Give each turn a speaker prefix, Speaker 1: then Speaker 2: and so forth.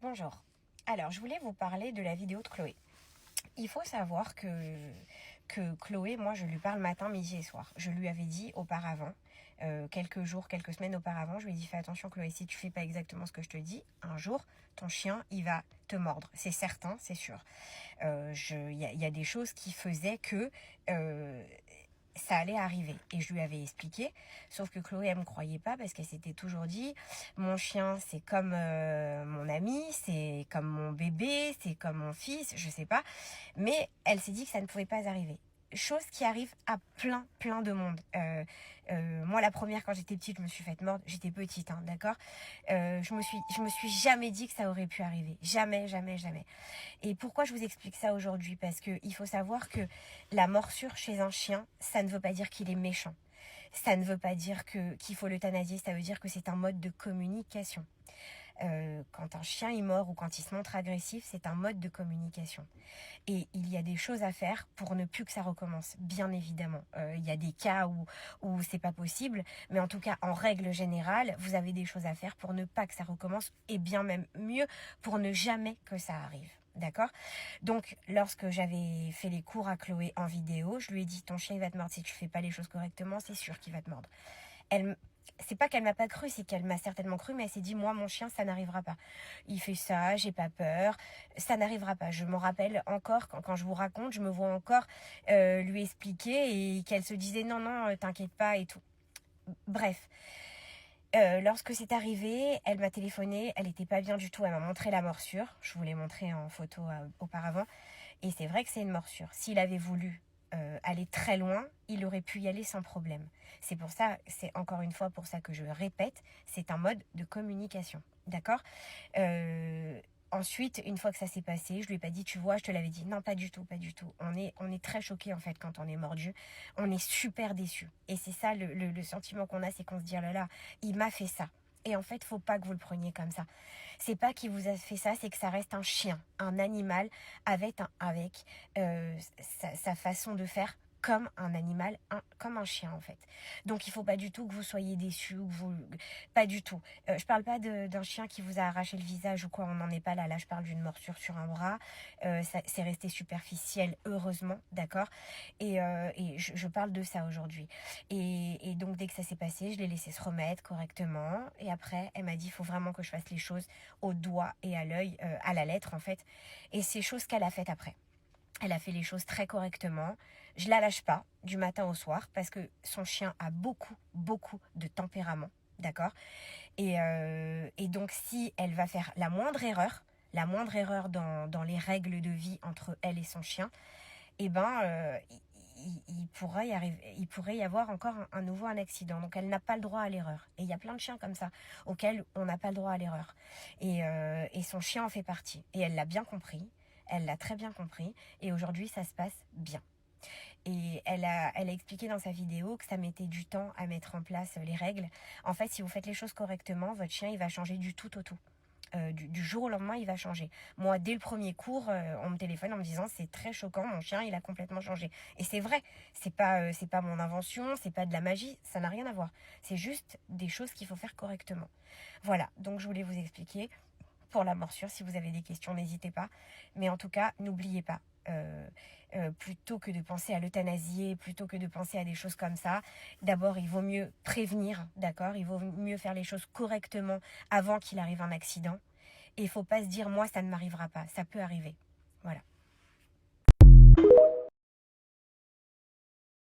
Speaker 1: Bonjour. Alors, je voulais vous parler de la vidéo de Chloé. Il faut savoir que Chloé, moi, je lui parle matin, midi et soir. Je lui avais dit auparavant, quelques semaines auparavant, je lui ai dit, fais attention Chloé, si tu fais pas exactement ce que je te dis, un jour, ton chien, il va te mordre. C'est certain, c'est sûr. Y a des choses qui faisaient que ça allait arriver. Et je lui avais expliqué, sauf que Chloé, elle me croyait pas parce qu'elle s'était toujours dit, mon chien, c'est comme mon ami, c'est comme mon bébé, c'est comme mon fils, je sais pas. Mais elle s'est dit que ça ne pouvait pas arriver. Chose qui arrive à plein de monde. Moi, la première, quand j'étais petite, je me suis faite mordre. J'étais petite, hein, d'accord. Je me suis jamais dit que ça aurait pu arriver. Jamais, jamais, jamais. Et pourquoi je vous explique ça aujourd'hui? Parce que il faut savoir que la morsure chez un chien, ça ne veut pas dire qu'il est méchant. Ça ne veut pas dire qu'il faut l'euthanasier. Ça veut dire que c'est un mode de communication. Quand un chien est mort ou quand il se montre agressif, c'est un mode de communication. Et il y a des choses à faire pour ne plus que ça recommence, bien évidemment. Il y a des cas où c'est pas possible, mais en tout cas, en règle générale, vous avez des choses à faire pour ne pas que ça recommence, et bien même mieux, pour ne jamais que ça arrive. D'accord? Donc, lorsque j'avais fait les cours à Chloé en vidéo, je lui ai dit, ton chien il va te mordre si tu fais pas les choses correctement, c'est sûr qu'il va te mordre. C'est pas qu'elle m'a pas cru, c'est qu'elle m'a certainement cru, mais elle s'est dit, moi, mon chien, ça n'arrivera pas. Il fait ça, j'ai pas peur, ça n'arrivera pas. Je m'en rappelle encore, quand je vous raconte, je me vois encore lui expliquer et qu'elle se disait, non, non, t'inquiète pas et tout. Bref. Lorsque c'est arrivé, elle m'a téléphoné, elle était pas bien du tout, elle m'a montré la morsure, je vous l'ai montré en photo auparavant, et c'est vrai que c'est une morsure. S'il avait voulu aller très loin, il aurait pu y aller sans problème. C'est pour ça, c'est encore une fois pour ça que je répète, c'est un mode de communication, d'accord? Ensuite, une fois que ça s'est passé, je lui ai pas dit, tu vois, je te l'avais dit. Non, pas du tout, pas du tout. On est très choqués, en fait, quand on est mordu. On est super déçus. Et c'est ça, le sentiment qu'on a, c'est qu'on se dit, oh là là, il m'a fait ça. Et en fait, faut pas que vous le preniez comme ça. C'est pas qu'il vous a fait ça, c'est que ça reste un chien, un animal avec sa façon de faire comme un animal, comme un chien en fait. Donc il faut pas du tout que vous soyez déçus, pas du tout. Je parle pas d'un chien qui vous a arraché le visage ou quoi, on n'en est pas là. Là, je parle d'une morsure sur un bras. C'est resté superficiel, heureusement, d'accord. Et je parle de ça aujourd'hui. Et donc dès que ça s'est passé, je l'ai laissé se remettre correctement. Et après, elle m'a dit, il faut vraiment que je fasse les choses au doigt et à l'œil, à la lettre en fait. Et c'est chose qu'elle a faites après. Elle a fait les choses très correctement. Je la lâche pas du matin au soir parce que son chien a beaucoup de tempérament, d'accord. Et donc si elle va faire la moindre erreur dans les règles de vie entre elle et son chien, eh ben il pourrait y avoir encore un nouveau accident. Donc elle n'a pas le droit à l'erreur. Et il y a plein de chiens comme ça auxquels on n'a pas le droit à l'erreur. Et son chien en fait partie. Et elle l'a bien compris. Elle l'a très bien compris et aujourd'hui ça se passe bien. Et elle a expliqué dans sa vidéo que ça mettait du temps à mettre en place les règles. En fait, si vous faites les choses correctement, votre chien il va changer du tout au tout. Du jour au lendemain, il va changer. Moi, dès le premier cours, on me téléphone en me disant c'est très choquant, mon chien, il a complètement changé. Et c'est vrai, c'est pas mon invention, c'est pas de la magie, ça n'a rien à voir. C'est juste des choses qu'il faut faire correctement. Voilà, donc je voulais vous expliquer. Pour la morsure, si vous avez des questions, n'hésitez pas. Mais en tout cas, n'oubliez pas, plutôt que de penser à l'euthanasier, plutôt que de penser à des choses comme ça, d'abord, il vaut mieux prévenir, d'accord? Il vaut mieux faire les choses correctement avant qu'il arrive un accident. Et il faut pas se dire, moi, ça ne m'arrivera pas. Ça peut arriver. Voilà.